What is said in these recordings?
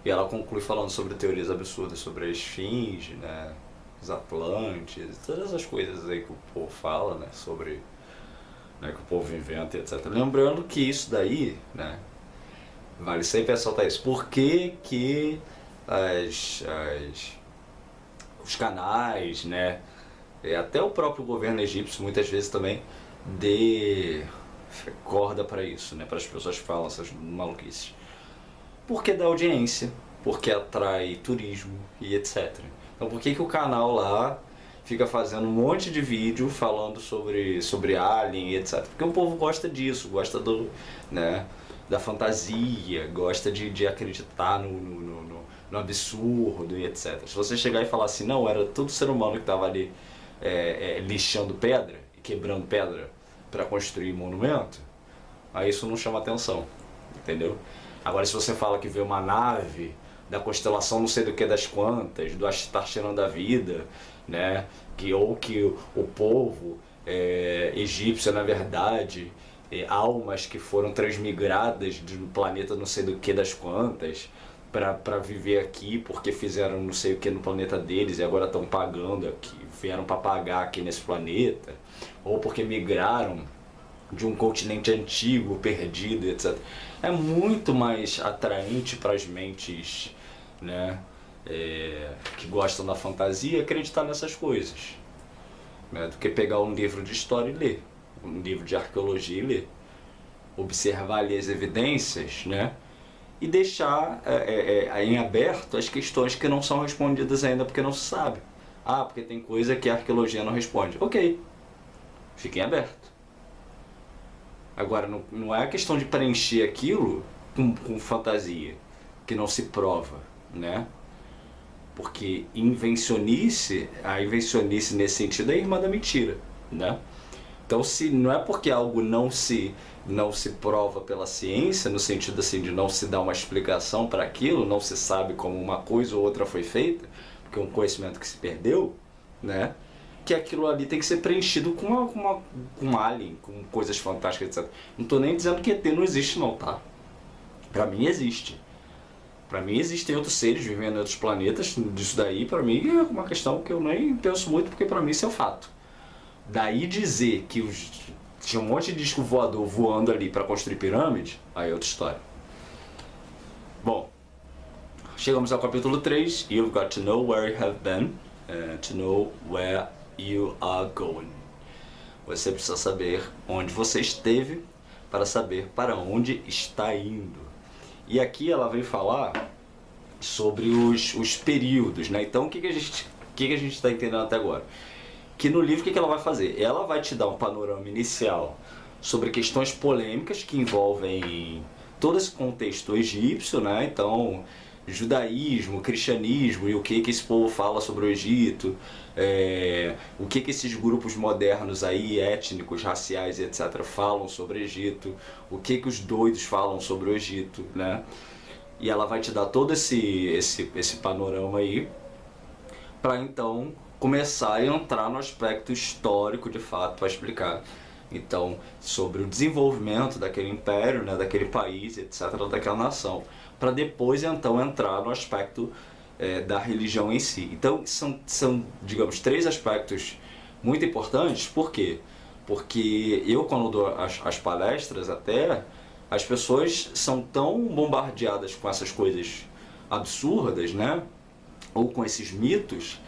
E ela conclui falando sobre teorias absurdas sobre a esfinge, né, os Atlantes, todas essas coisas aí que o povo fala, né, sobre, né, que o povo inventa, etc. Lembrando que isso daí, né, vale sempre ressaltar isso. Por que que as, as, os canais, né, e até o próprio governo egípcio muitas vezes também dê corda para isso, né, para as pessoas que falam essas maluquices? Porque dá audiência, porque atrai turismo e etc. Então por que que o canal lá fica fazendo um monte de vídeo falando sobre Alien e etc? Porque o povo gosta disso, gosta né, da fantasia, gosta de acreditar no absurdo e etc. Se você chegar e falar assim, não, era todo ser humano que estava ali lixando pedra e quebrando pedra para construir monumento, aí isso não chama atenção, entendeu? Agora, se você fala que vê uma nave da constelação não sei do que das quantas, do estar tirando a vida, né? Ou que o povo egípcio, na verdade, almas que foram transmigradas do planeta não sei do que das quantas para viver aqui porque fizeram não sei o que no planeta deles e agora estão pagando aqui, vieram para pagar aqui nesse planeta, ou porque migraram de um continente antigo, perdido, etc. É muito mais atraente para as mentes, né, que gostam da fantasia acreditar nessas coisas, né, do que pegar um livro de história e ler, um livro de arqueologia e ler, observar ali as evidências, né, e deixar em aberto as questões que não são respondidas ainda porque não se sabe. Ah, porque tem coisa que a arqueologia não responde. Ok, fiquem abertos. Agora, não é a questão de preencher aquilo com fantasia, que não se prova, né? Porque a invencionice nesse sentido é irmã da mentira, né? Então, se não é porque algo não se prova pela ciência, no sentido assim de não se dar uma explicação para aquilo, não se sabe como uma coisa ou outra foi feita, porque é um conhecimento que se perdeu, né? Que aquilo ali tem que ser preenchido com um alien, com coisas fantásticas, etc. Não estou nem dizendo que ET não existe não, tá? Pra mim existe. Pra mim existem outros seres vivendo em outros planetas, disso daí pra mim é uma questão que eu nem penso muito, porque pra mim isso é um fato. Daí dizer que tinha um monte de disco voador voando ali para construir pirâmide, aí é outra história. Bom, chegamos ao capítulo 3. You've got to know where you have been, to know where you are going. Você precisa saber onde você esteve para saber para onde está indo. E aqui ela vem falar sobre os períodos, né? Então o que a gente está entendendo até agora? Que no livro o que ela vai fazer? Ela vai te dar um panorama inicial sobre questões polêmicas que envolvem todo esse contexto egípcio, né? Então, judaísmo, cristianismo e o que esse povo fala sobre o Egito, o que esses grupos modernos aí, étnicos, raciais e etc. falam sobre o Egito, o que os doidos falam sobre o Egito, né? E ela vai te dar todo esse panorama aí, para então começar a entrar no aspecto histórico de fato, para explicar então sobre o desenvolvimento daquele império, né, daquele país, etc., daquela nação, para depois então entrar no aspecto da religião em si. Então são, digamos, três aspectos muito importantes. Por quê? Porque eu, quando dou as palestras, até as pessoas são tão bombardeadas com essas coisas absurdas, né, ou com esses mitos,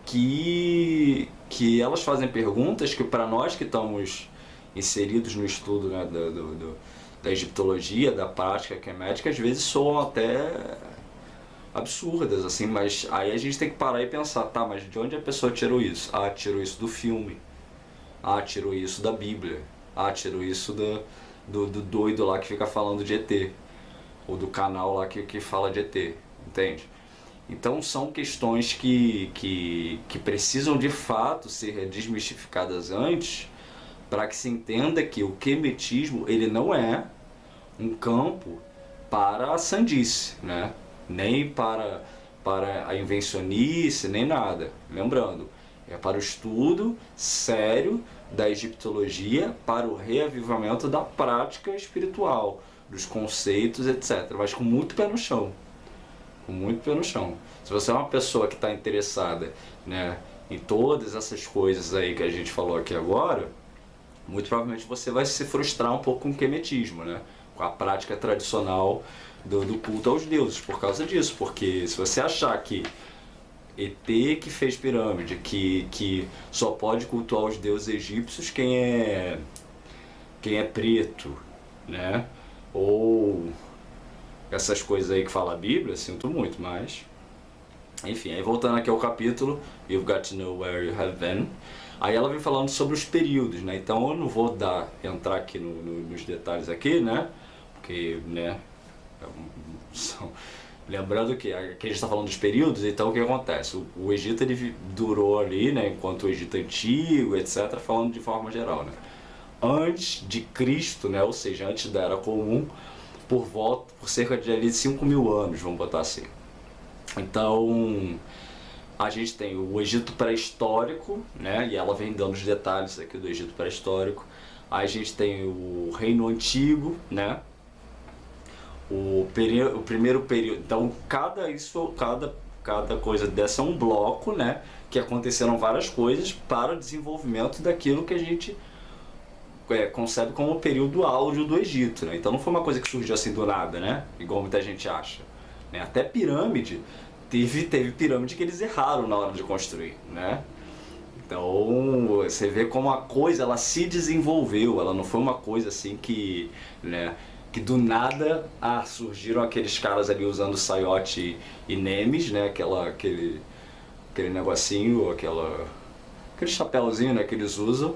que elas fazem perguntas que, para nós que estamos inseridos no estudo, né, da egiptologia, da prática quemética, às vezes soam até absurdas, assim, mas aí a gente tem que parar e pensar, tá, mas de onde a pessoa tirou isso? Ah, tirou isso do filme. Ah, tirou isso da Bíblia. Ah, tirou isso do doido lá que fica falando de ET. Ou do canal lá que fala de ET, entende? Então são questões que precisam de fato ser desmistificadas antes, para que se entenda que o quemetismo ele não é um campo para a sandice, né? Nem para a invencionice, nem nada. Lembrando, é para o estudo sério da egiptologia, para o reavivamento da prática espiritual, dos conceitos, etc. Mas com muito pé no chão. com muito pé no chão. Se você é uma pessoa que está interessada, né, em todas essas coisas aí que a gente falou aqui agora, muito provavelmente você vai se frustrar um pouco com o quemetismo, né, com a prática tradicional do culto aos deuses, por causa disso. Porque se você achar que ET que fez pirâmide, que só pode cultuar os deuses egípcios quem é preto, né, ou essas coisas aí que fala a Bíblia, sinto muito, mas enfim, aí voltando aqui ao capítulo You've Got to Know Where You Have Been, aí ela vem falando sobre os períodos, né, então eu não vou entrar aqui nos detalhes aqui, né, porque, né, lembrando que aqui a gente está falando dos períodos, então o que acontece? O Egito ele durou ali, né, enquanto o Egito antigo, etc., falando de forma geral, né, antes de Cristo, né, ou seja, antes da Era Comum, por cerca de ali 5.000 anos, vamos botar assim. Então, a gente tem o Egito pré-histórico, né, e ela vem dando os detalhes aqui do Egito pré-histórico. Aí a gente tem o Reino Antigo, né, o primeiro período. Então, cada coisa dessa é um bloco, né, que aconteceram várias coisas para o desenvolvimento daquilo que a gente concebe como o período áureo do Egito, né? Então não foi uma coisa que surgiu assim do nada, né? Igual muita gente acha, né? Até pirâmide, teve pirâmide que eles erraram na hora de construir, né? Então você vê como a coisa ela se desenvolveu, ela não foi uma coisa assim que, né, que do nada surgiram aqueles caras ali usando saiote e nemes, né? Aquele negocinho, aquele chapéuzinho, né, que eles usam,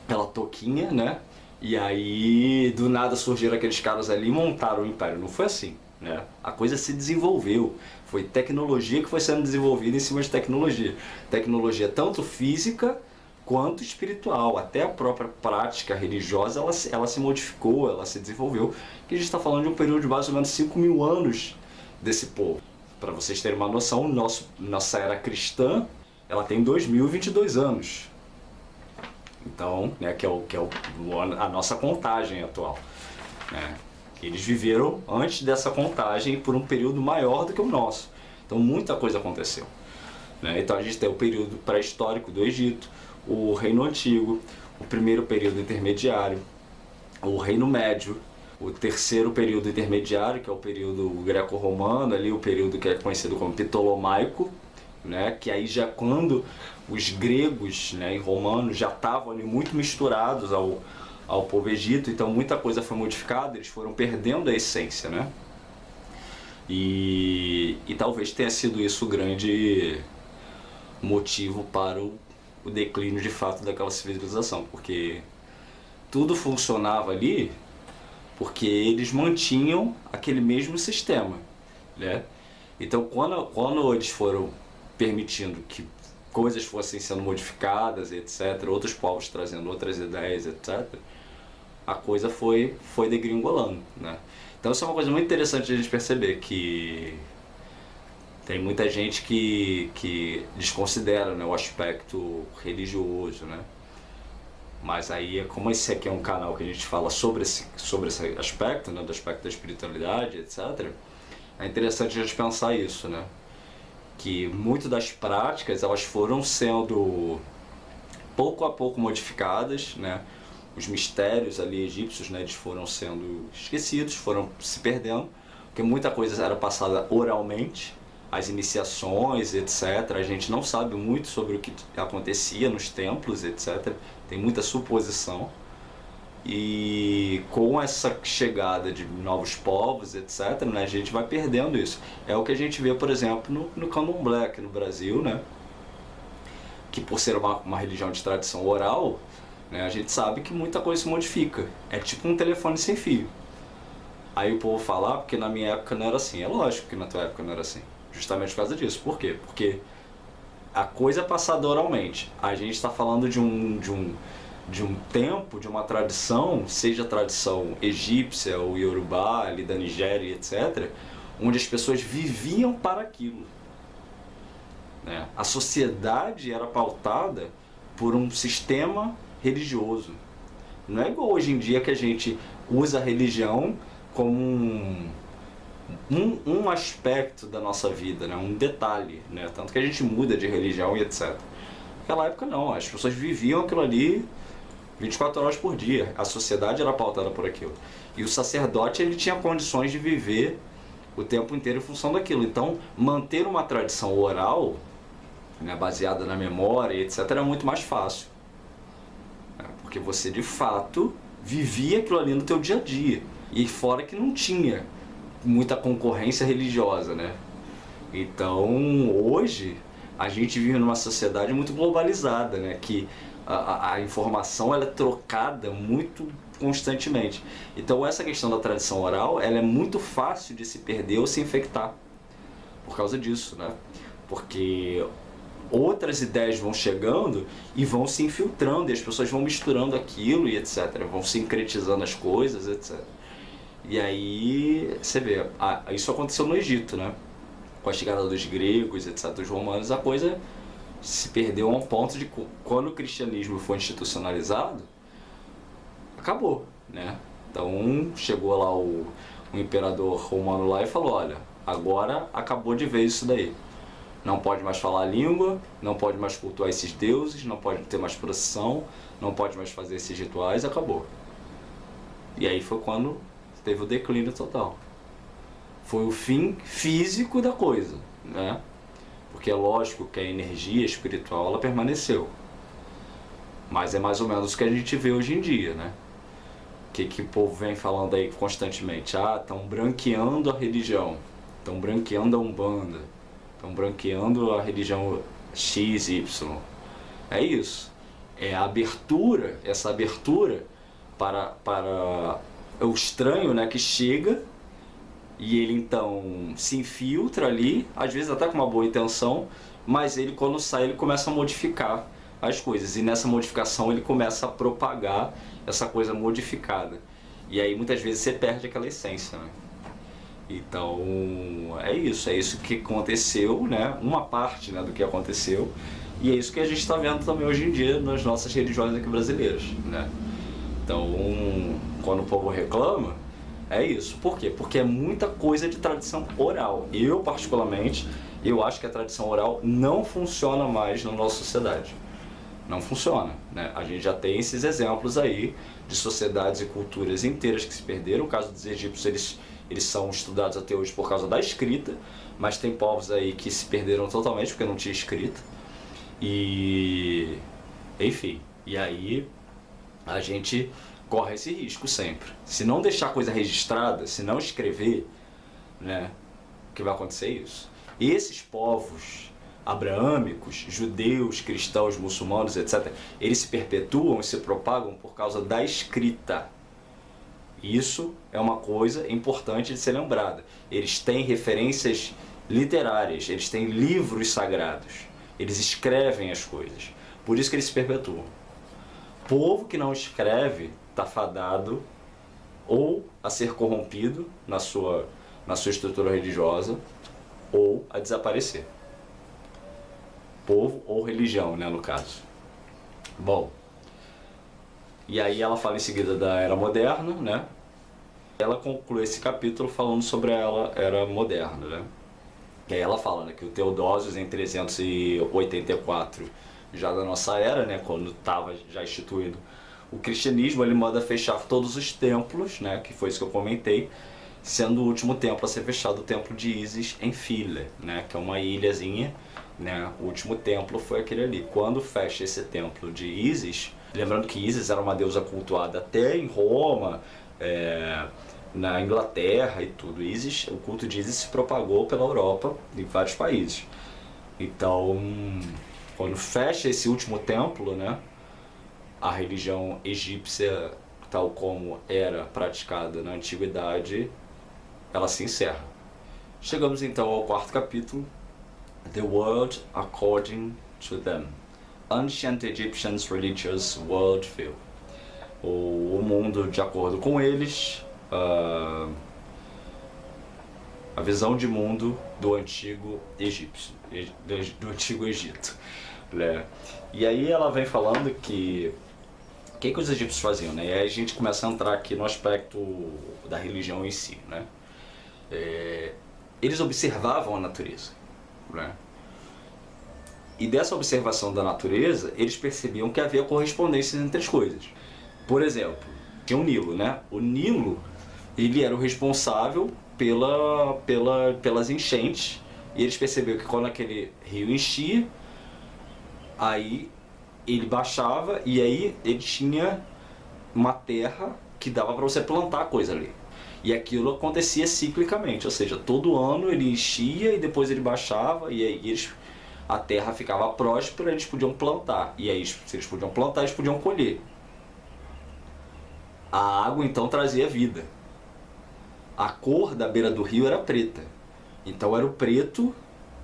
aquela touquinha, né? E aí, do nada surgiram aqueles caras ali e montaram o império. Não foi assim, né? A coisa se desenvolveu. Foi tecnologia que foi sendo desenvolvida em cima de tecnologia. Tecnologia tanto física quanto espiritual. Até a própria prática religiosa, ela se modificou, ela se desenvolveu. Que a gente está falando de um período de mais ou menos 5.000 anos desse povo. Para vocês terem uma noção, nossa era cristã, ela tem 2022 anos. Então, né, que é a nossa contagem atual, né? Eles viveram antes dessa contagem por um período maior do que o nosso. Então muita coisa aconteceu, né? Então a gente tem o período pré-histórico do Egito, o Reino Antigo, o primeiro período intermediário, o Reino Médio, o terceiro período intermediário, que é o período greco-romano, ali o período que é conhecido como ptolomaico, né, que aí já quando os gregos, né, e romanos já estavam ali muito misturados ao povo egito, então muita coisa foi modificada, eles foram perdendo a essência, né? E talvez tenha sido isso o grande motivo para o declínio de fato daquela civilização, porque tudo funcionava ali porque eles mantinham aquele mesmo sistema, né? Então quando eles foram permitindo que coisas fossem sendo modificadas, etc., outros povos trazendo outras ideias, etc., a coisa foi degringolando, né? Então isso é uma coisa muito interessante de a gente perceber, que tem muita gente que desconsidera, né, o aspecto religioso, né? Mas aí, como esse aqui é um canal que a gente fala sobre esse aspecto, né, do aspecto da espiritualidade, etc., é interessante a gente pensar isso, né? Que muito das práticas elas foram sendo pouco a pouco modificadas, né? Os mistérios ali egípcios, né, eles foram sendo esquecidos, foram se perdendo, porque muita coisa era passada oralmente, as iniciações, etc. A gente não sabe muito sobre o que acontecia nos templos, etc. Tem muita suposição. E com essa chegada de novos povos, etc., né, a gente vai perdendo isso. É o que a gente vê, por exemplo, no Candomblé aqui no Brasil, né, que por ser uma religião de tradição oral, né, a gente sabe que muita coisa se modifica. É tipo um telefone sem fio. Aí o povo fala, porque na minha época não era assim. É lógico que na tua época não era assim. Justamente por causa disso. Por quê? Porque a coisa é passada oralmente. A gente está falando de um tempo, de uma tradição, seja a tradição egípcia ou iorubá, ali da Nigéria, etc., onde as pessoas viviam para aquilo, né? A sociedade era pautada por um sistema religioso. Não é igual hoje em dia que a gente usa a religião como um aspecto da nossa vida, né? Um detalhe, né? Tanto que a gente muda de religião e etc. Naquela época não, as pessoas viviam aquilo ali 24 horas por dia. A sociedade era pautada por aquilo. E o sacerdote, ele tinha condições de viver o tempo inteiro em função daquilo. Então, manter uma tradição oral, né, baseada na memória, etc., era muito mais fácil. Porque você, de fato, vivia aquilo ali no teu dia a dia. E fora que não tinha muita concorrência religiosa, né? Então, hoje, a gente vive numa sociedade muito globalizada, né? Que a informação ela é trocada muito constantemente. Então, essa questão da tradição oral, ela é muito fácil de se perder ou se infectar por causa disso, né? Porque outras ideias vão chegando e vão se infiltrando, e as pessoas vão misturando aquilo e etc. Vão sincretizando as coisas, etc. E aí, você vê, isso aconteceu no Egito, né? Com a chegada dos gregos, etc., dos romanos, a coisa se perdeu a um ponto de quando o cristianismo foi institucionalizado, acabou, né? Então, chegou lá o imperador romano lá e falou, olha, agora acabou de vez isso daí. Não pode mais falar a língua, não pode mais cultuar esses deuses, não pode ter mais procissão, não pode mais fazer esses rituais, acabou. E aí foi quando teve o declínio total. Foi o fim físico da coisa, né? Porque é lógico que a energia espiritual ela permaneceu. Mas é mais ou menos o que a gente vê hoje em dia, né? Que o povo vem falando aí constantemente? Ah, estão branqueando a religião, estão branqueando a Umbanda, estão branqueando a religião X, Y. É isso. É a abertura, essa abertura para o estranho, né, que chega e ele então se infiltra ali, às vezes até com uma boa intenção, mas ele quando sai ele começa a modificar as coisas e nessa modificação ele começa a propagar essa coisa modificada. E aí muitas vezes você perde aquela essência, né? Então é isso que aconteceu, né? Uma parte, né, do que aconteceu, e é isso que a gente está vendo também hoje em dia nas nossas religiões aqui brasileiras, né? Então quando o povo reclama, é isso. Por quê? Porque é muita coisa de tradição oral. Eu particularmente, eu acho que a tradição oral não funciona mais na nossa sociedade. Não funciona, né? A gente já tem esses exemplos aí de sociedades e culturas inteiras que se perderam. O caso dos egípcios, eles são estudados até hoje por causa da escrita, mas tem povos aí que se perderam totalmente porque não tinha escrita. E enfim, e aí a gente corre esse risco sempre. Se não deixar a coisa registrada, se não escrever, né, o que vai acontecer é isso. Esses povos abraâmicos, judeus, cristãos, muçulmanos, etc., eles se perpetuam e se propagam por causa da escrita. Isso é uma coisa importante de ser lembrada. Eles têm referências literárias, eles têm livros sagrados, eles escrevem as coisas. Por isso que eles se perpetuam. Povo que não escreve está fadado ou a ser corrompido na sua estrutura religiosa ou a desaparecer. Povo ou religião, né, no caso. Bom, e aí ela fala em seguida da Era Moderna, né? Ela conclui esse capítulo falando sobre a Era Moderna, né? E aí ela fala, né, que o Teodósio em 384 já da nossa era, né, quando estava já instituído o cristianismo, ele manda fechar todos os templos, né, que foi isso que eu comentei, sendo o último templo a ser fechado o templo de Ísis em Philae, né, que é uma ilhazinha, né, o último templo foi aquele ali. Quando fecha esse templo de Ísis, lembrando que Ísis era uma deusa cultuada até em Roma, na Inglaterra e tudo. Ísis, o culto de Ísis se propagou pela Europa em vários países. Então, quando fecha esse último templo, né, a religião egípcia, tal como era praticada na antiguidade, ela se encerra. Chegamos então ao quarto capítulo, The World According to Them, Ancient Egyptians' Religious Worldview. O mundo de acordo com eles, a visão de mundo do antigo egípcio, do antigo Egito, né? E aí ela vem falando que o que os egípcios faziam, né? E aí a gente começa a entrar aqui no aspecto da religião em si, né? eles observavam a natureza, né? E dessa observação da natureza, eles percebiam que havia correspondências entre as coisas. Por exemplo, tinha o Nilo, né? O Nilo, ele era o responsável pelas enchentes, e eles perceberam que quando aquele rio enchia, aí ele baixava e aí ele tinha uma terra que dava para você plantar coisa ali. E aquilo acontecia ciclicamente, ou seja, todo ano ele enchia e depois ele baixava, e aí a terra ficava próspera, eles podiam plantar. E aí, se eles podiam plantar, eles podiam colher. A água então trazia vida. A cor da beira do rio era preta. Então era o preto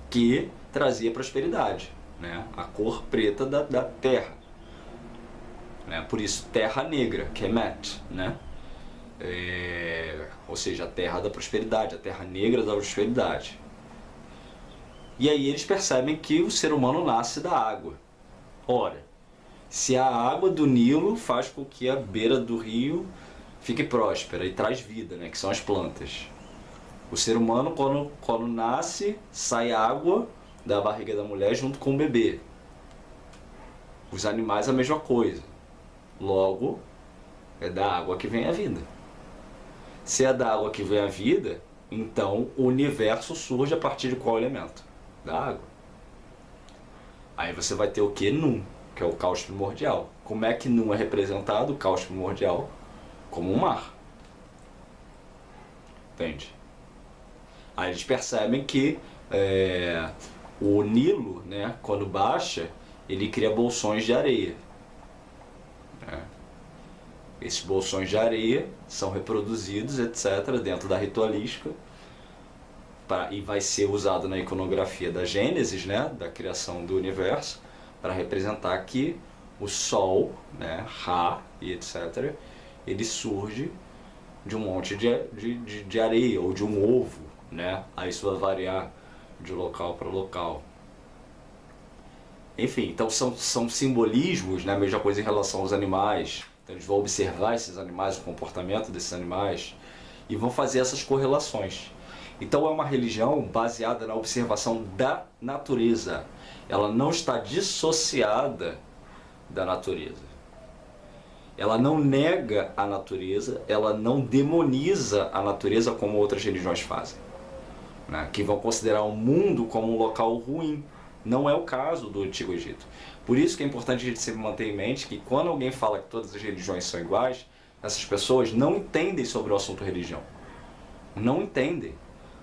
que trazia prosperidade, né? A cor preta da terra, né? Por isso terra negra, Kemet, né? Ou seja, a terra da prosperidade, a terra negra da prosperidade. E aí eles percebem que o ser humano nasce da água. Ora, se a água do Nilo faz com que a beira do rio fique próspera e traz vida, né? Que são as plantas. O ser humano, quando nasce, sai água da barriga da mulher junto com o bebê. Os animais a mesma coisa. Logo, é da água que vem a vida. Se é da água que vem a vida, então o universo surge a partir de qual elemento? Da água. Aí você vai ter o que? Num, que é o caos primordial. Como é que Num é representado, o caos primordial? Como um mar. Entende? Aí eles percebem que o Nilo, né, quando baixa, ele cria bolsões de areia. Né? Esses bolsões de areia são reproduzidos, etc., dentro da ritualística, e vai ser usado na iconografia da Gênesis, né, da criação do universo, para representar que o Sol, né, Ra e etc., ele surge de um monte de areia, ou de um ovo, né? Aí isso vai variar de local para local. Enfim, então são simbolismos, né? A mesma coisa em relação aos animais. Então eles vão observar esses animais, o comportamento desses animais, e vão fazer essas correlações. Então é uma religião baseada na observação da natureza. Ela não está dissociada da natureza. Ela não nega a natureza, ela não demoniza a natureza como outras religiões fazem, né? Que vão considerar o mundo como um local ruim. Não é o caso do Antigo Egito. Por isso que é importante a gente sempre manter em mente que quando alguém fala que todas as religiões são iguais, essas pessoas não entendem sobre o assunto religião. Não entendem.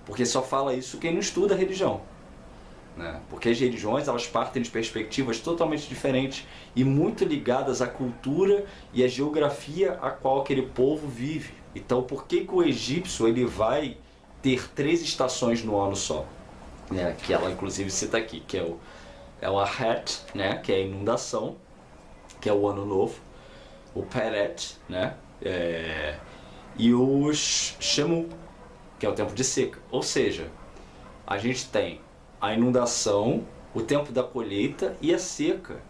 Porque só fala isso quem não estuda a religião. Né? Porque as religiões, elas partem de perspectivas totalmente diferentes e muito ligadas à cultura e à geografia a qual aquele povo vive. Então, por que o egípcio ele vai ter 3 estações no ano só? Né? Que ela inclusive cita aqui, que é o Ahet, né? Que é a inundação, que é o ano novo, o Peret, né? E o Shemu, que é o tempo de seca. Ou seja, a gente tem a inundação, o tempo da colheita e a seca.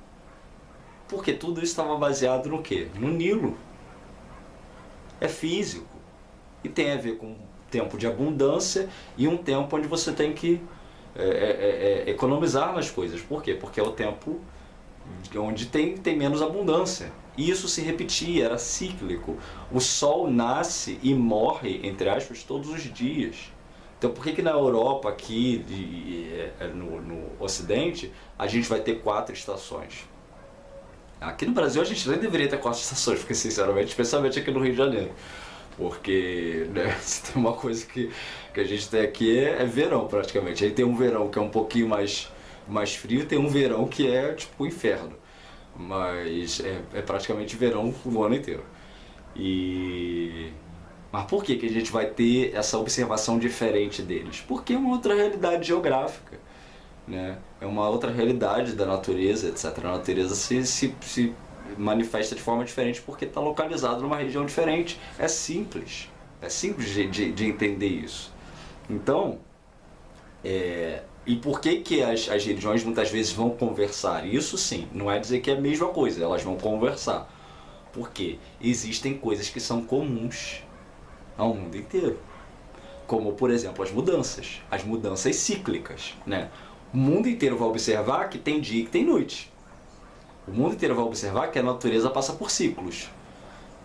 Porque tudo isso estava baseado no quê? No Nilo. É físico. E tem a ver com um tempo de abundância e um tempo onde você tem que economizar nas coisas. Por quê? Porque é o tempo onde tem menos abundância. E isso se repetia, era cíclico. O sol nasce e morre, entre aspas, todos os dias. Então por que na Europa, aqui no Ocidente, a gente vai ter 4 estações? Aqui no Brasil a gente nem deveria ter 4 estações, porque sinceramente, especialmente aqui no Rio de Janeiro. Porque, né, se tem uma coisa que a gente tem aqui é verão praticamente. Aí tem um verão que é um pouquinho mais frio, tem um verão que é tipo o inferno. Mas é praticamente verão o ano inteiro. Mas por que a gente vai ter essa observação diferente deles? Porque é uma outra realidade geográfica, né? É uma outra realidade da natureza, etc. A natureza se manifesta de forma diferente porque está localizado numa região diferente. É simples de entender isso. Então, e por que as religiões muitas vezes vão conversar? Isso sim, não é dizer que é a mesma coisa, elas vão conversar. Porque existem coisas que são comuns ao mundo inteiro. como, por exemplo, as mudanças cíclicas, né? O mundo inteiro vai observar que tem dia e que tem noite. O mundo inteiro vai observar que a natureza passa por ciclos.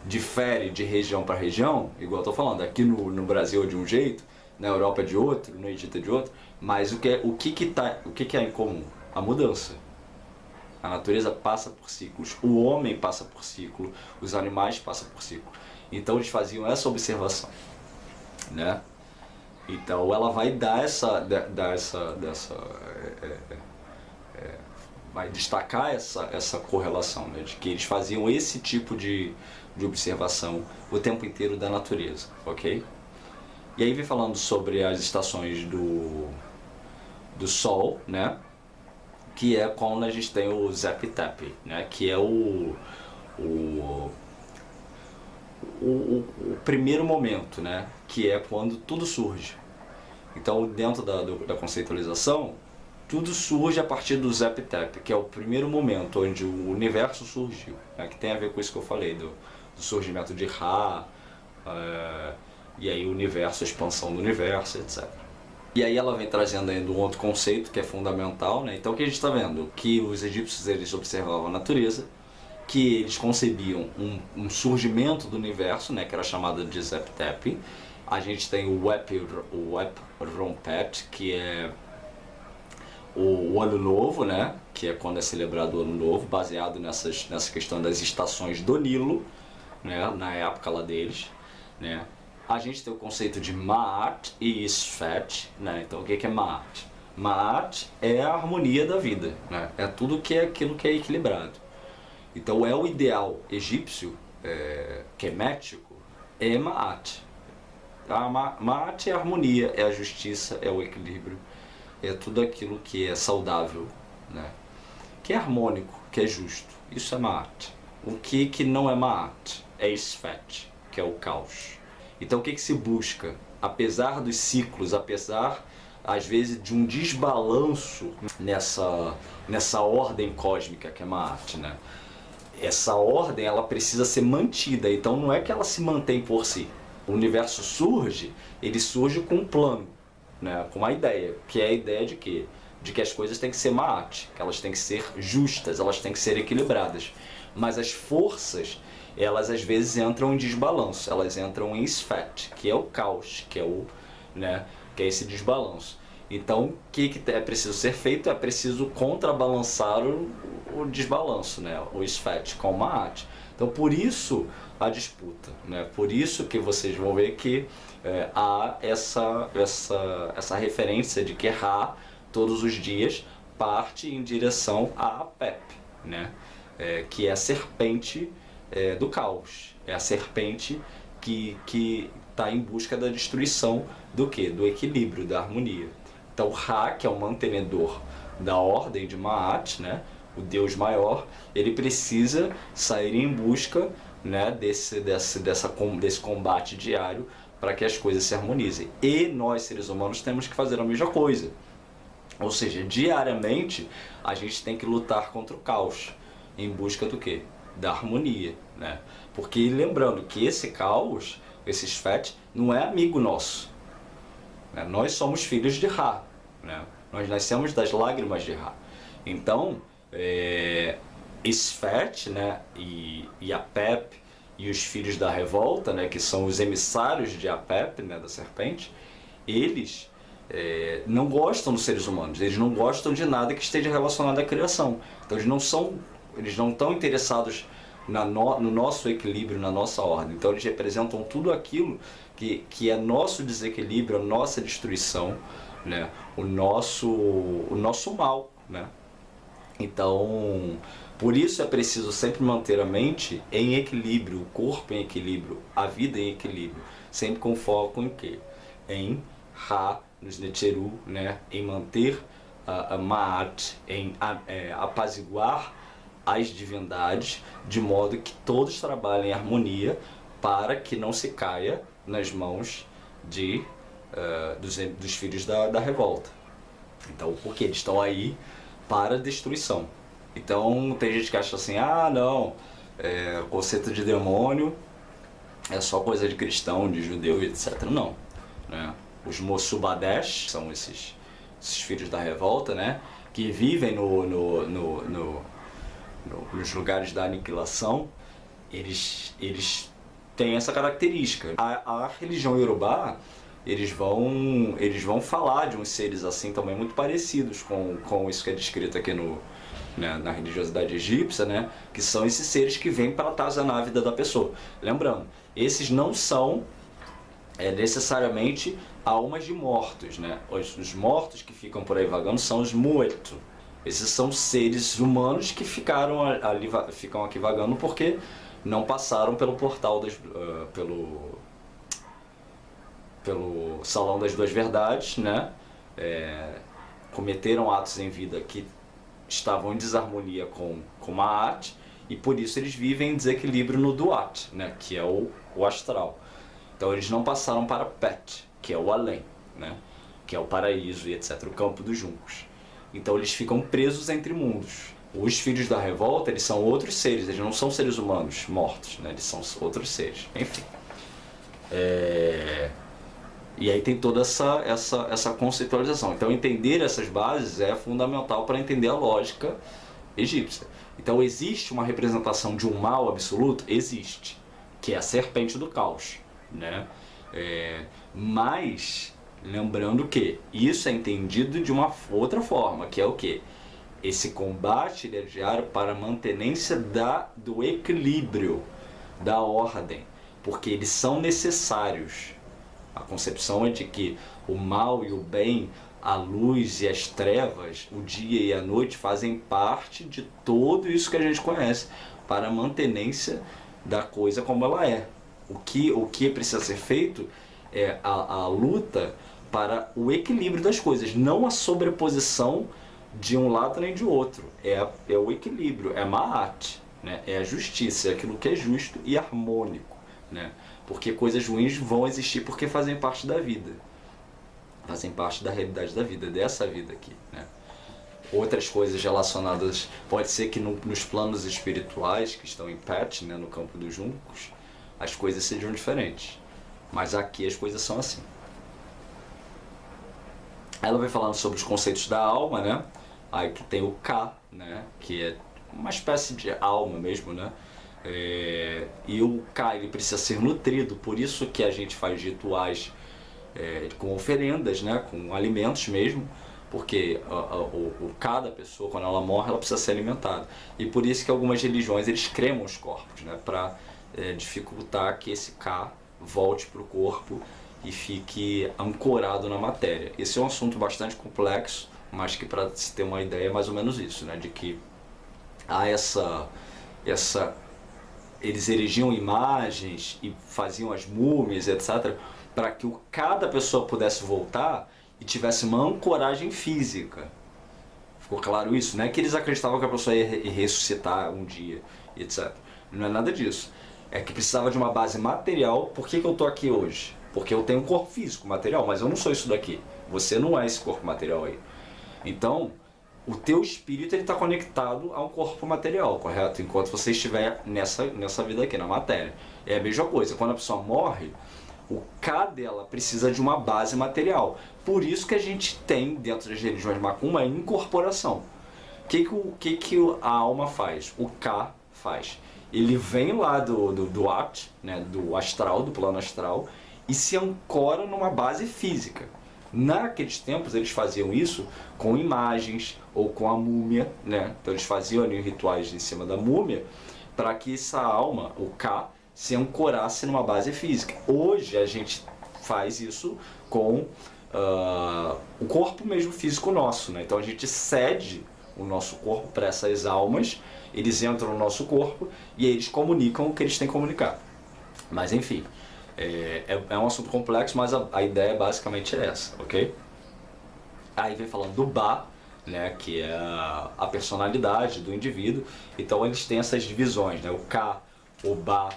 Difere de região para região, igual eu estou falando, aqui no Brasil é de um jeito, na Europa é de outro, no Egito é de outro, mas o que é em comum? A mudança. A natureza passa por ciclos, o homem passa por ciclo, os animais passam por ciclo. Então eles faziam essa observação, né? Então ela vai dar vai destacar essa correlação, né? De que eles faziam esse tipo de observação o tempo inteiro da natureza, ok? E aí vem falando sobre as estações do Sol, né? Que é quando a gente tem o Zep-Tep, né? Que é o primeiro momento, né? Que é quando tudo surge. Então, dentro da conceitualização, tudo surge a partir do Zep-Tep, que é o primeiro momento onde o universo surgiu, né? Que tem a ver com isso que eu falei, do surgimento de Ra, e aí o universo, a expansão do universo, etc. E aí ela vem trazendo ainda um outro conceito que é fundamental, né? Então o que a gente está vendo? Que os egípcios eles observavam a natureza, que eles concebiam um surgimento do universo, né? Que era chamado de Zep-Tep. A gente tem o Wep-Rompet, que é o Ano Novo, né? Que é quando é celebrado o Ano Novo, baseado nessa questão das estações do Nilo, né? Na época lá deles, né? A gente tem o conceito de Ma'at e Sfet, né? Então o que é Ma'at? Ma'at é a harmonia da vida, né? É tudo que é aquilo que é equilibrado. Então é o ideal egípcio, quemético, é Ma'at. Ma'at é a harmonia, é a justiça, é o equilíbrio, é tudo aquilo que é saudável, né? Que é harmônico, que é justo. Isso é Ma'at. O que não é Ma'at? É Sfet, que é o caos. Então o que se busca? Apesar dos ciclos, apesar às vezes de um desbalanço nessa ordem cósmica que é Ma'at, né? Essa ordem ela precisa ser mantida, então não é que ela se mantém por si. O universo surge, ele surge com um plano, né? Com uma ideia, que é a ideia de quê? De que as coisas têm que ser Ma'at, que elas têm que ser justas, elas têm que ser equilibradas. Mas as forças, elas às vezes entram em desbalanço, elas entram em Sfet, que é o caos, que é esse desbalanço. Então, o que é preciso ser feito? É preciso contrabalançar o desbalanço, né? O Sfet com o Ma'at. Então, por isso a disputa, né? Por isso que vocês vão ver que há essa referência de que Ra, todos os dias, parte em direção a Apep, né? Que é a serpente do caos, é a serpente que está em busca da destruição do quê? Do equilíbrio, da harmonia. Então Ra, que é o mantenedor da ordem de Ma'at, né? O Deus maior, ele precisa sair em busca, né? desse combate diário para que as coisas se harmonizem. E nós, seres humanos, temos que fazer a mesma coisa. Ou seja, diariamente a gente tem que lutar contra o caos, em busca do quê? Da harmonia, né? Porque lembrando que esse caos, esse Sfet, não é amigo nosso, né? Nós somos filhos de Ra, né? Nós nascemos das lágrimas de Ra. Então, Sfet, né? e Apep e os filhos da revolta, né? Que são os emissários de Apep, né? Da serpente, eles não gostam dos seres humanos, eles não gostam de nada que esteja relacionado à criação. Então eles não estão interessados no nosso equilíbrio, na nossa ordem. Então eles representam tudo aquilo que é nosso desequilíbrio, a nossa destruição, né? o nosso mal, né? Então, por isso é preciso sempre manter a mente em equilíbrio, o corpo em equilíbrio, a vida em equilíbrio, sempre com foco em quê? Em Ra, nos Netzeru, né? Em manter a Ma'at, em apaziguar as divindades, de modo que todos trabalhem em harmonia para que não se caia nas mãos dos filhos da revolta. Então, porque eles estão aí para destruição. Então, tem gente que acha assim, não, o conceito de demônio é só coisa de cristão, de judeu, etc. Não, né? os Mosubadesh, são esses filhos da revolta, né? Que vivem nos lugares da aniquilação. Eles têm essa característica. A religião Yorubá, eles vão falar de uns seres assim também muito parecidos com isso que é descrito aqui na religiosidade egípcia, né? Que são esses seres que vêm para atazanar a vida da pessoa. Lembrando, esses não são necessariamente almas de mortos, né? Os mortos que ficam por aí vagando são os muertos. Esses são seres humanos que ficam aqui vagando porque não passaram pelo portal pelo salão das duas verdades, né? Cometeram atos em vida que estavam em desarmonia com Ma'at, e por isso eles vivem em desequilíbrio no Duat, né? Que é o astral. Então eles não passaram para Pet, que é o além, né? Que é o paraíso e etc, o campo dos juncos. Então eles ficam presos entre mundos. Os filhos da revolta, eles são outros seres, eles não são seres humanos mortos, né? Eles são outros seres, enfim. E aí tem toda essa conceitualização. Então entender essas bases é fundamental para entender a lógica egípcia. Então existe uma representação de um mal absoluto? Existe, que é a serpente do caos, né? Mas lembrando que isso é entendido de uma outra forma, que é o quê? Esse combate ele é diário para a mantenência do equilíbrio, da ordem, porque eles são necessários. A concepção é de que o mal e o bem, a luz e as trevas, o dia e a noite fazem parte de tudo isso que a gente conhece para a mantenência da coisa como ela é. O que precisa ser feito é a luta para o equilíbrio das coisas, não a sobreposição de um lado nem de outro. É o equilíbrio, é Ma'at, né? É a justiça, é aquilo que é justo e harmônico, né? Porque coisas ruins vão existir porque fazem parte da vida, fazem parte da realidade da vida, dessa vida aqui, né? Outras coisas relacionadas, pode ser que nos planos espirituais que estão em Pet, né, no campo dos juncos, as coisas sejam diferentes, mas aqui as coisas são assim. Ela vai falando sobre os conceitos da alma, né? Aí que tem o Ka, né? Que é uma espécie de alma mesmo, né? E o Ka ele precisa ser nutrido, por isso que a gente faz rituais com oferendas, né? Com alimentos mesmo, porque cada pessoa, quando ela morre, ela precisa ser alimentada. E por isso que algumas religiões eles cremam os corpos, né? Para dificultar que esse Ka volte para o corpo e fique ancorado na matéria. Esse é um assunto bastante complexo, mas que, para se ter uma ideia, é mais ou menos isso, né? De que há eles erigiam imagens e faziam as múmias, etc., para que cada pessoa pudesse voltar e tivesse uma ancoragem física. Ficou claro isso? Não é que eles acreditavam que a pessoa ia ressuscitar um dia, etc. Não é nada disso. É que precisava de uma base material. Por que eu estou aqui hoje? Porque eu tenho um corpo físico, material, mas eu não sou isso daqui. Você não é esse corpo material aí. Então, o teu espírito está conectado a um corpo material, correto? Enquanto você estiver nessa vida aqui, na matéria. É a mesma coisa. Quando a pessoa morre, o Ka dela precisa de uma base material. Por isso que a gente tem, dentro das religiões macumba, a incorporação. O que a alma faz? O Ka faz. Ele vem lá do At, né, do astral, do plano astral, e se ancora numa base física. Naqueles tempos eles faziam isso com imagens ou com a múmia, né? Então eles faziam ali rituais em cima da múmia para que essa alma, o Ka, se ancorasse numa base física. Hoje a gente faz isso com o corpo mesmo físico nosso, né? Então a gente cede o nosso corpo para essas almas, eles entram no nosso corpo e aí eles comunicam o que eles têm que comunicar. Mas enfim, é um assunto complexo, mas a ideia basicamente é essa, ok? Aí vem falando do Ba, né, que é a personalidade do indivíduo. Então eles têm essas divisões, né, o Ka, o Ba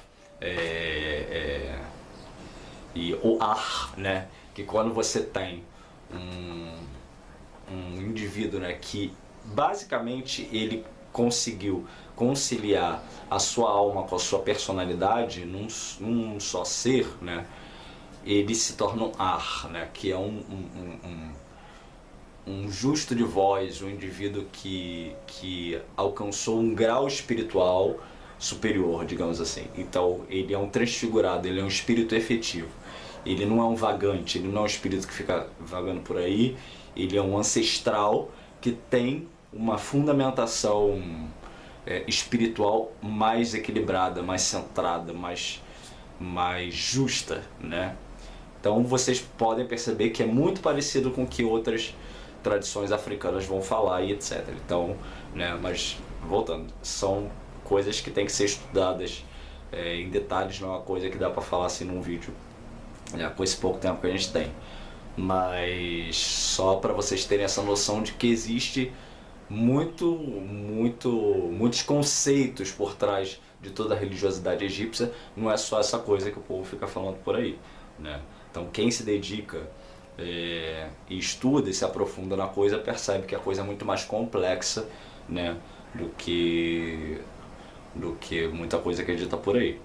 e o Ar, né, que quando você tem um indivíduo, né, que basicamente ele conseguiu conciliar a sua alma com a sua personalidade num só ser, né? ele se torna um Ar, né? Que é um justo de voz, um indivíduo que alcançou um grau espiritual superior, digamos assim. Então ele é um transfigurado, ele é um espírito efetivo. Ele não é um vagante, ele não é um espírito que fica vagando por aí, ele é um ancestral que tem uma fundamentação espiritual mais equilibrada, mais centrada, mais justa, né? Então vocês podem perceber que é muito parecido com o que outras tradições africanas vão falar e etc. Então, né, mas voltando, são coisas que têm que ser estudadas em detalhes, não é uma coisa que dá para falar assim num vídeo, né, com esse pouco tempo que a gente tem. Mas só para vocês terem essa noção de que existe muitos conceitos por trás de toda a religiosidade egípcia, não é só essa coisa que o povo fica falando por aí, né? Então quem se dedica e estuda e se aprofunda na coisa percebe que a coisa é muito mais complexa, né, do que muita coisa que é dita por aí.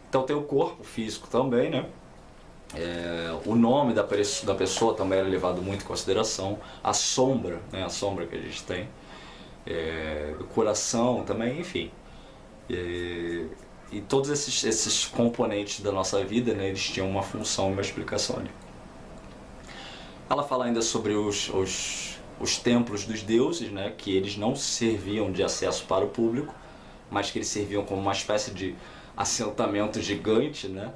Então tem o corpo físico também, né? O nome da pessoa também é levado muito em consideração, a sombra, né, a sombra que a gente tem, o coração também, enfim. E todos esses componentes da nossa vida, né, eles tinham uma função e uma explicação ali. Ela fala ainda sobre os templos dos deuses, né, que eles não serviam de acesso para o público, mas que eles serviam como uma espécie de assentamento gigante, né,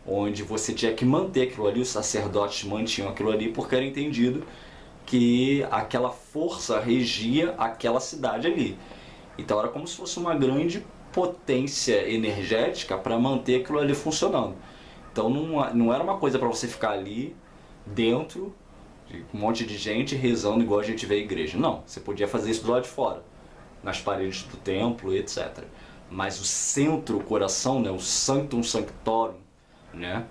onde você tinha que manter aquilo ali, os sacerdotes mantinham aquilo ali porque era entendido que aquela força regia aquela cidade ali. Então era como se fosse uma grande potência energética para manter aquilo ali funcionando. Então não era uma coisa para você ficar ali dentro de um monte de gente rezando igual a gente vê a igreja. Não, você podia fazer isso do lado de fora, nas paredes do templo, etc. Mas o centro, o coração, né, o sanctum sanctorum, né,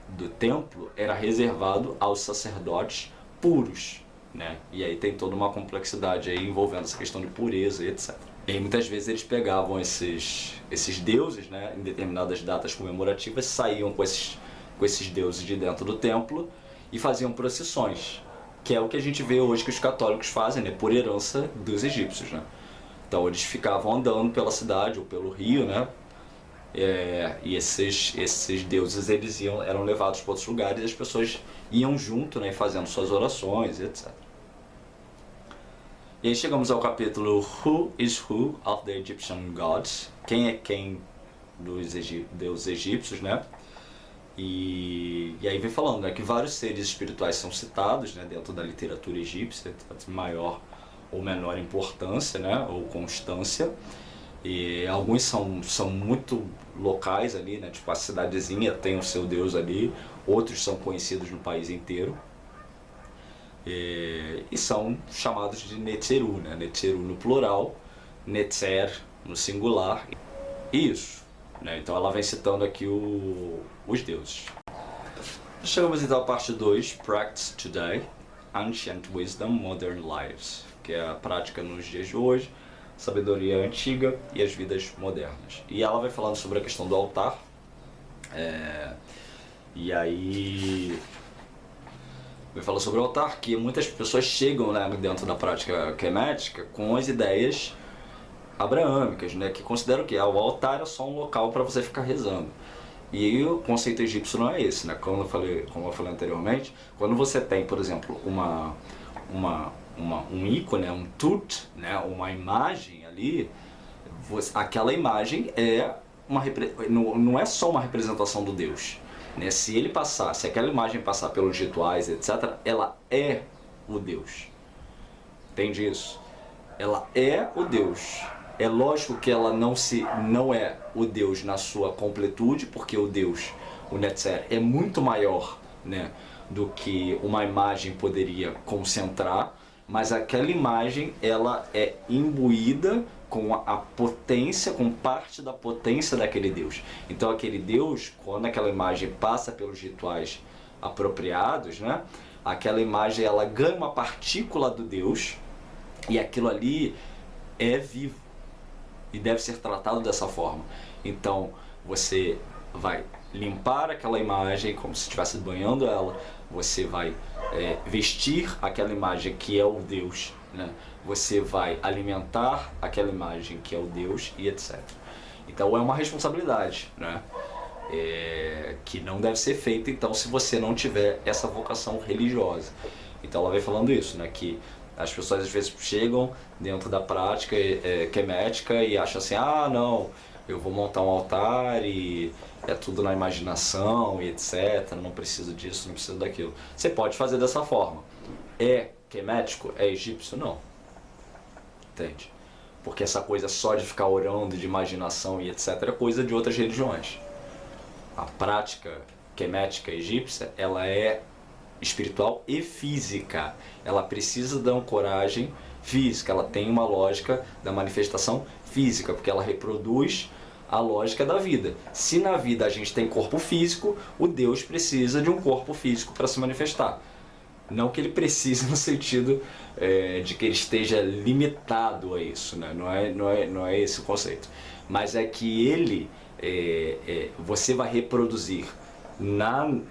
do templo era reservado aos sacerdotes puros, né? E aí tem toda uma complexidade aí envolvendo essa questão de pureza e etc. E aí, muitas vezes eles pegavam esses deuses, né, em determinadas datas comemorativas, saíam com esses deuses de dentro do templo e faziam procissões, que é o que a gente vê hoje que os católicos fazem, né, por herança dos egípcios, né? Então eles ficavam andando pela cidade ou pelo rio, né? E esses deuses eram levados para outros lugares e as pessoas iam junto, né, fazendo suas orações, etc. E aí chegamos ao capítulo Who is Who of the Egyptian Gods? Quem é quem dos deuses egípcios, né? E aí vem falando, né, que vários seres espirituais são citados, né, dentro da literatura egípcia, de maior ou menor importância, né, ou constância. E alguns são muito locais ali, né, tipo a cidadezinha tem o seu deus ali, outros são conhecidos no país inteiro. E são chamados de Netzeru, né, Netzeru no plural, Netzer no singular. Isso, né, então ela vem citando aqui os deuses. Chegamos então à parte 2, Practice Today, Ancient Wisdom, Modern Lives, que é a prática nos dias de hoje, sabedoria antiga e as vidas modernas. E ela vai falando sobre a questão do altar, e aí vai falar sobre o altar, que muitas pessoas chegam, né, dentro da prática kemética com as ideias abraâmicas, né, que consideram que o altar é só um local para você ficar rezando. E aí, o conceito egípcio não é esse, né? Como eu falei anteriormente, quando você tem, por exemplo, um ícone, um tut, né, uma imagem ali, aquela imagem não é só uma representação do Deus, né? Se aquela imagem passar pelos rituais, etc., ela é o Deus. Entende isso? Ela é o Deus. É lógico que ela não é o Deus na sua completude, porque o Deus, o Netzer, é muito maior, né, do que uma imagem poderia concentrar, mas aquela imagem ela é imbuída com a potência, com parte da potência daquele Deus. Então aquele Deus, quando aquela imagem passa pelos rituais apropriados, né, aquela imagem ela ganha uma partícula do Deus e aquilo ali é vivo e deve ser tratado dessa forma. Então você vai limpar aquela imagem como se estivesse banhando ela, você vai vestir aquela imagem que é o Deus, né? Você vai alimentar aquela imagem que é o Deus e etc. Então é uma responsabilidade, né? Que não deve ser feita, então, se você não tiver essa vocação religiosa. Então ela vem falando isso, né? Que as pessoas às vezes chegam dentro da prática quemética e acham assim, ah, não, eu vou montar um altar e é tudo na imaginação e etc, não preciso disso, não preciso daquilo. Você pode fazer dessa forma. É quemético? É egípcio? Não. Entende? Porque essa coisa só de ficar orando, de imaginação e etc, é coisa de outras religiões. A prática quemética egípcia, ela é espiritual e física. Ela precisa da ancoragem física, ela tem uma lógica da manifestação física, porque ela reproduz a lógica da vida. Se na vida a gente tem corpo físico, o Deus precisa de um corpo físico para se manifestar. Não que ele precise no sentido de que ele esteja limitado a isso, né? Não é esse o conceito. Mas é que ele, você vai reproduzir no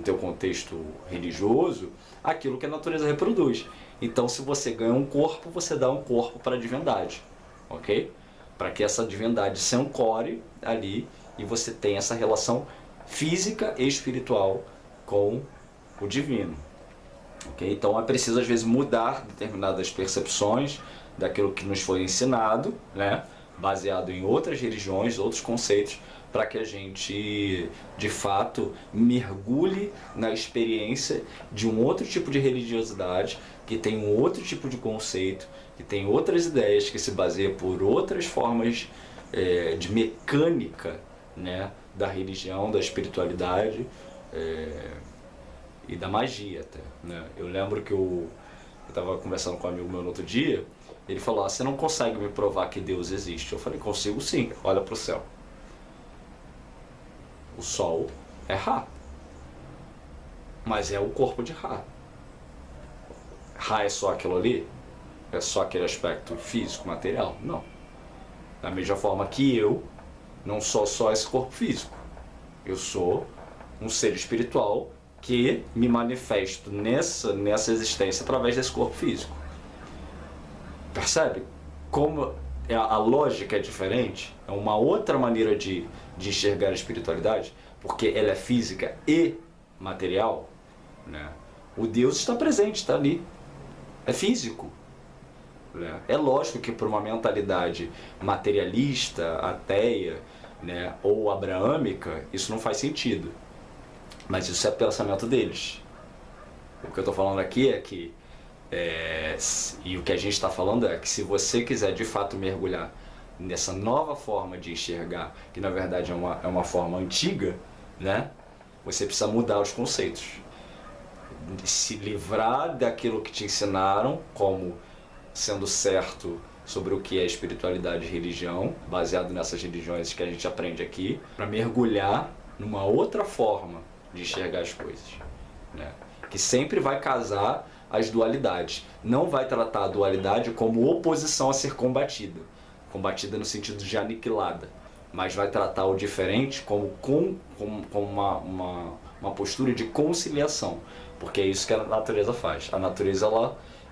teu contexto religioso aquilo que a natureza reproduz. Então, se você ganha um corpo, você dá um corpo para a divindade, ok? Para que essa divindade se ancore ali e você tenha essa relação física e espiritual com o divino. Okay? Então é preciso às vezes mudar determinadas percepções daquilo que nos foi ensinado, né? Baseado em outras religiões, outros conceitos, para que a gente de fato mergulhe na experiência de um outro tipo de religiosidade, que tem um outro tipo de conceito, que tem outras ideias, que se baseia por outras formas de mecânica, né? Da religião, da espiritualidade e da magia até, né? Eu lembro que eu estava conversando com um amigo meu no outro dia, ele falou, você não consegue me provar que Deus existe? Eu falei, consigo sim, olha para o céu. O sol é Ra, mas é o corpo de Ra. Ra é só aquilo ali? É só aquele aspecto físico, material? Não. Da mesma forma que eu não sou só esse corpo físico. Eu sou um ser espiritual que me manifesto nessa existência através desse corpo físico. Percebe? Como a lógica é diferente, é uma outra maneira de enxergar a espiritualidade, porque ela é física e material, né? O Deus está presente, está ali, é físico, né? É lógico que para uma mentalidade materialista, ateia, né, ou abraâmica, isso não faz sentido, mas isso é pensamento deles. O que eu estou falando aqui é que e o que a gente está falando é que se você quiser de fato mergulhar nessa nova forma de enxergar, que na verdade é uma forma antiga, né? Você precisa mudar os conceitos, se livrar daquilo que te ensinaram como sendo certo sobre o que é espiritualidade e religião, baseado nessas religiões que a gente aprende aqui, para mergulhar numa outra forma de enxergar as coisas, né? Que sempre vai casar as dualidades. Não vai tratar a dualidade como oposição a ser combatida, combatida no sentido de aniquilada, mas vai tratar o diferente como uma postura de conciliação, porque é isso que a natureza faz. A natureza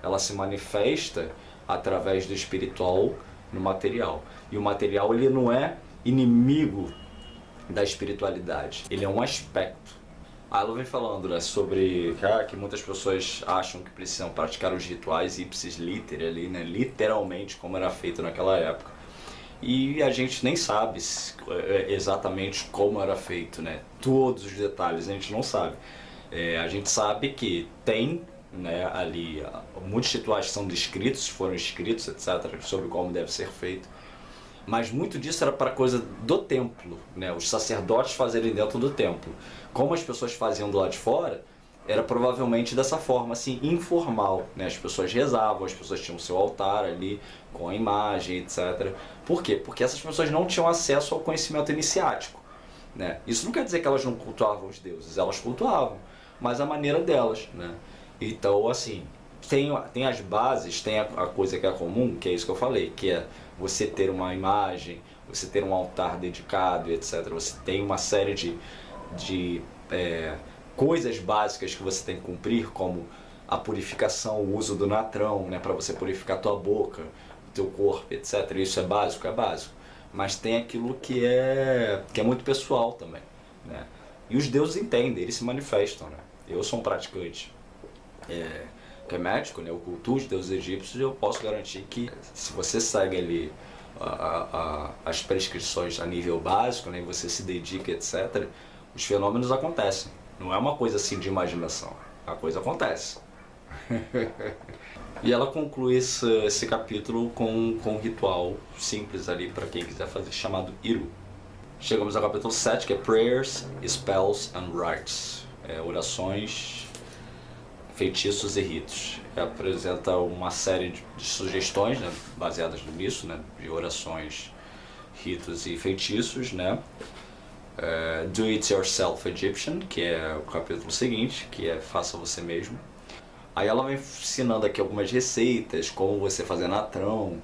ela se manifesta através do espiritual no material, e o material ele não é inimigo da espiritualidade, ele é um aspecto. Ela vem falando, né, sobre que muitas pessoas acham que precisam praticar os rituais ipsis literi, né, literalmente como era feito naquela época. E a gente nem sabe exatamente como era feito, né, todos os detalhes a gente não sabe. A gente sabe que tem, né, ali muitos rituais são descritos, foram escritos, etc., sobre como deve ser feito. Mas muito disso era para coisa do templo, né? Os sacerdotes fazerem dentro do templo. Como as pessoas faziam do lado de fora, era provavelmente dessa forma, assim, informal, né? As pessoas rezavam, as pessoas tinham seu altar ali, com a imagem, etc. Por quê? Porque essas pessoas não tinham acesso ao conhecimento iniciático, né? Isso não quer dizer que elas não cultuavam os deuses, elas cultuavam, mas a maneira delas, né? Então, assim, tem as bases, tem a coisa que é comum, que é isso que eu falei, que é você ter uma imagem, você ter um altar dedicado, etc. Você tem uma série de coisas básicas que você tem que cumprir, como a purificação, o uso do natrão, né, para você purificar a tua boca, o teu corpo, etc. Isso é básico? É básico. Mas tem aquilo que é muito pessoal também, né? E os deuses entendem, eles se manifestam, né? Eu sou um praticante que é médico, né? Eu cultuo os deuses egípcios e eu posso garantir que se você segue ali as prescrições a nível básico, né, e você se dedica, etc., os fenômenos acontecem. Não é uma coisa assim de imaginação, a coisa acontece. E ela conclui esse capítulo com um ritual simples ali para quem quiser fazer, chamado Iru. Chegamos ao capítulo 7, que é Prayers, Spells and Rites. Orações, feitiços e ritos. Apresenta uma série de sugestões, né, baseadas nisso, né, de orações, ritos e feitiços, né. Do It Yourself Egyptian, que é o capítulo seguinte, que é Faça Você Mesmo. Aí ela vem ensinando aqui algumas receitas, como você fazer natrão,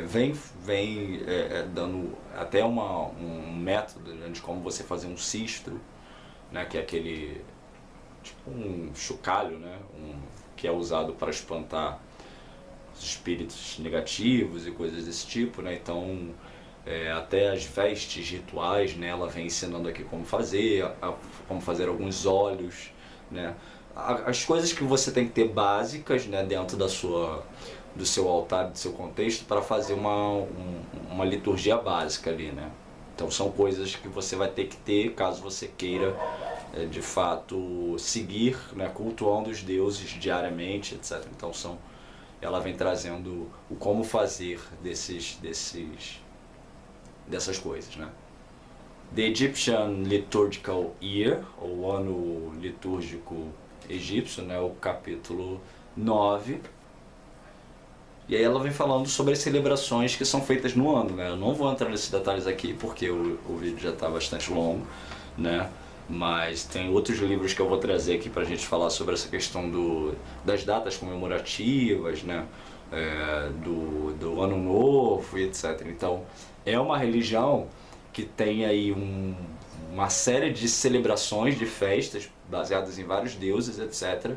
vem dando até um método, né, de como você fazer um cisto, né, que é aquele, tipo um chocalho, né, que é usado para espantar os espíritos negativos e coisas desse tipo, né. Então até as vestes rituais, né, ela vem ensinando aqui como fazer, como fazer alguns óleos, né. As coisas que você tem que ter básicas, né, dentro do seu altar, do seu contexto, para fazer uma liturgia básica ali, né. Então são coisas que você vai ter que ter caso você queira de fato seguir, né, cultuando os deuses diariamente, etc. Então ela vem trazendo o como fazer dessas coisas, né. The Egyptian Liturgical Year, ou ano litúrgico egípcio, né, o capítulo 9. E aí ela vem falando sobre as celebrações que são feitas no ano, né. Eu não vou entrar nesses detalhes aqui porque o vídeo já está bastante longo, né. Mas tem outros livros que eu vou trazer aqui pra gente falar sobre essa questão das datas comemorativas, né, do Ano Novo e etc. Então, é uma religião que tem aí uma série de celebrações, de festas, baseadas em vários deuses, etc.,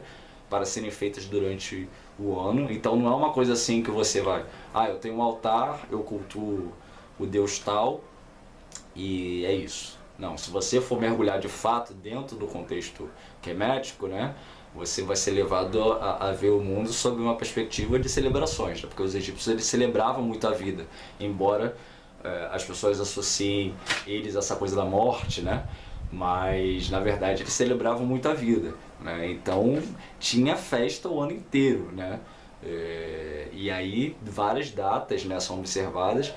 para serem feitas durante o ano. Então não é uma coisa assim que você vai, eu tenho um altar, eu cultuo o deus tal e é isso. Não, se você for mergulhar de fato dentro do contexto quemético, né, você vai ser levado a ver o mundo sob uma perspectiva de celebrações, né, porque os egípcios eles celebravam muito a vida, embora as pessoas associem eles a essa coisa da morte, né, mas na verdade eles celebravam muito a vida, né, então tinha festa o ano inteiro, né, e aí várias datas, né, são observadas,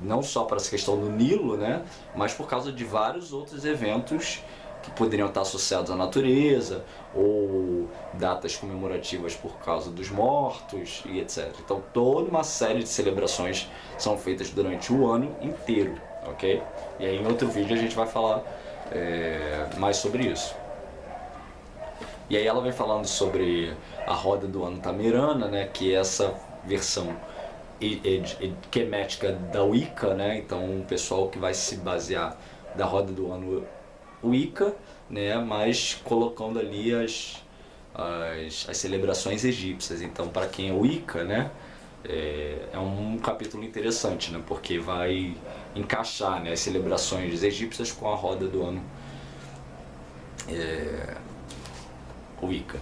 não só para essa questão do Nilo, né, mas por causa de vários outros eventos que poderiam estar associados à natureza, ou datas comemorativas por causa dos mortos e etc. Então toda uma série de celebrações são feitas durante o ano inteiro, ok? E aí em outro vídeo a gente vai falar mais sobre isso. E aí ela vem falando sobre a roda do ano tamirana, né, que é essa versão quemética da Wicca, né? Então o pessoal que vai se basear da roda do ano Wicca, né? Mas colocando ali as celebrações egípcias. Então para quem é Wicca, né? É um capítulo interessante, né? Porque vai encaixar, né, as celebrações egípcias com a roda do ano Wicca.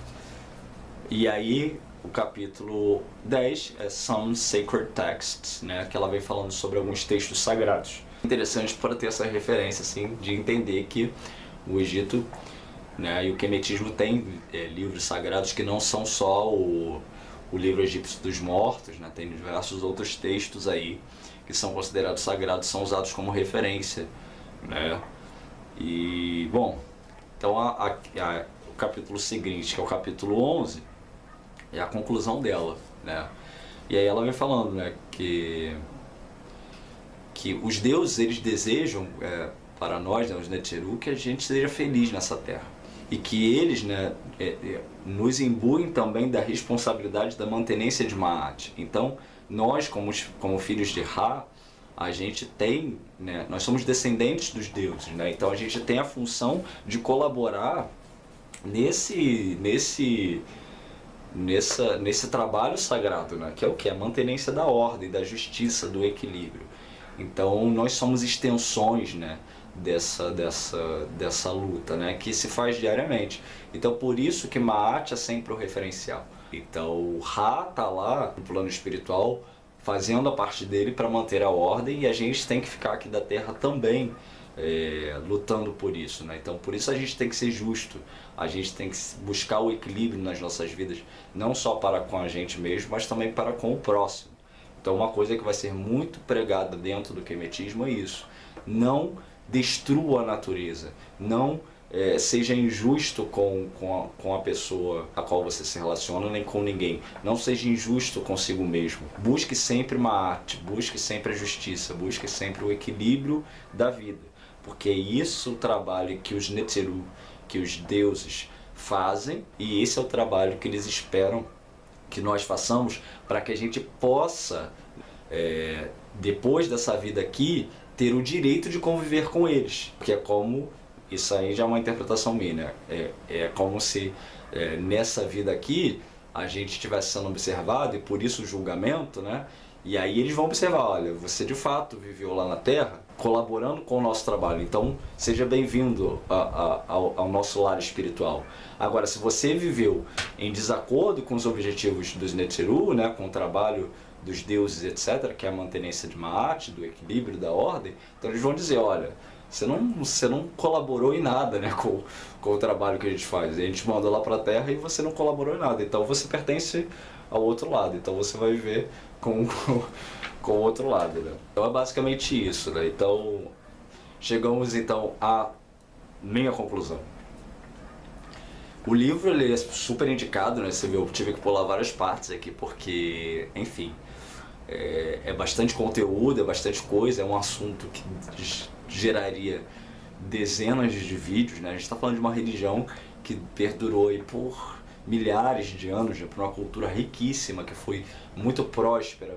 E aí o capítulo 10 é Some Sacred Texts, né, que ela vem falando sobre alguns textos sagrados. Interessante para ter essa referência, assim, de entender que o Egito, né, e o quemetismo tem livros sagrados que não são só o livro egípcio dos mortos, né, tem diversos outros textos aí que são considerados sagrados, são usados como referência, né. E, bom, então o capítulo seguinte, que é o capítulo 11, é a conclusão dela, né? E aí ela vem falando, né, que os deuses eles desejam para nós, né, os Neteru, que a gente seja feliz nessa terra e que eles, né, nos imbuem também da responsabilidade da mantenência de Maat. Então nós como filhos de Ra, a gente tem, né, nós somos descendentes dos deuses, né, então a gente tem a função de colaborar nesse trabalho sagrado, né, que é o que? A mantenência da ordem, da justiça, do equilíbrio. Então nós somos extensões, né, dessa luta, né, que se faz diariamente. Então por isso que Maat é sempre o referencial. Então o Ra está lá no plano espiritual fazendo a parte dele para manter a ordem, e a gente tem que ficar aqui da Terra também lutando por isso, né? Então por isso a gente tem que ser justo, a gente tem que buscar o equilíbrio nas nossas vidas, não só para com a gente mesmo, mas também para com o próximo. Então uma coisa que vai ser muito pregada dentro do Kemetismo é isso: não destrua a natureza, não seja injusto com a pessoa a qual você se relaciona, nem com ninguém. Não seja injusto consigo mesmo. Busque sempre uma arte, busque sempre a justiça, busque sempre o equilíbrio da vida. Porque é isso o trabalho que os Netzeru, que os deuses fazem, e esse é o trabalho que eles esperam que nós façamos para que a gente possa, depois dessa vida aqui, ter o direito de conviver com eles. Porque é como, isso aí já é uma interpretação minha, né? É como se nessa vida aqui a gente estivesse sendo observado, e por isso o julgamento, né? E aí eles vão observar: olha, você de fato viveu lá na Terra colaborando com o nosso trabalho, então seja bem-vindo ao nosso lar espiritual. Agora, se você viveu em desacordo com os objetivos dos Netzeru, né, com o trabalho dos deuses, etc., que é a mantenência de Maat, do equilíbrio, da ordem, então eles vão dizer: olha, você não colaborou em nada, né, com o trabalho que a gente faz. A gente manda lá para a Terra e você não colaborou em nada, então você pertence ao outro lado, então você vai viver com o outro lado, né? Então é basicamente isso, né? Então chegamos então à minha conclusão. O livro, ele é super indicado, né? Você viu, eu tive que pular várias partes aqui porque, enfim, é bastante conteúdo, é bastante coisa, é um assunto que geraria dezenas de vídeos, né? A gente está falando de uma religião que perdurou aí por milhares de anos, né, por uma cultura riquíssima, que foi muito próspera,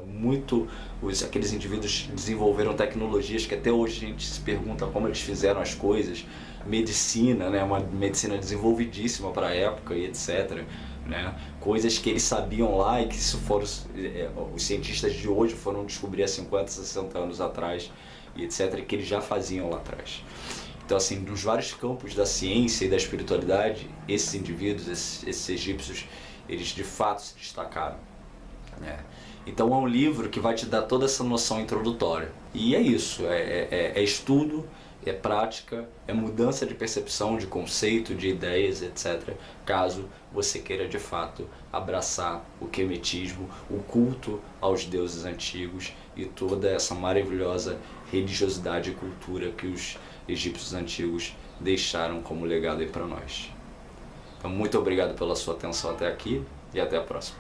aqueles indivíduos desenvolveram tecnologias que até hoje a gente se pergunta como eles fizeram as coisas, medicina, né, uma medicina desenvolvidíssima para a época e etc, né, coisas que eles sabiam lá e que os cientistas de hoje foram descobrir há 50, 60 anos atrás e etc, que eles já faziam lá atrás. Então, assim, nos vários campos da ciência e da espiritualidade, esses indivíduos, esses egípcios, eles de fato se destacaram, né? Então é um livro que vai te dar toda essa noção introdutória. E é isso, é estudo, é prática, é mudança de percepção, de conceito, de ideias, etc. Caso você queira de fato abraçar o Kemetismo, o culto aos deuses antigos e toda essa maravilhosa religiosidade e cultura que os egípcios antigos deixaram como legado aí para nós. Então, muito obrigado pela sua atenção até aqui e até a próxima.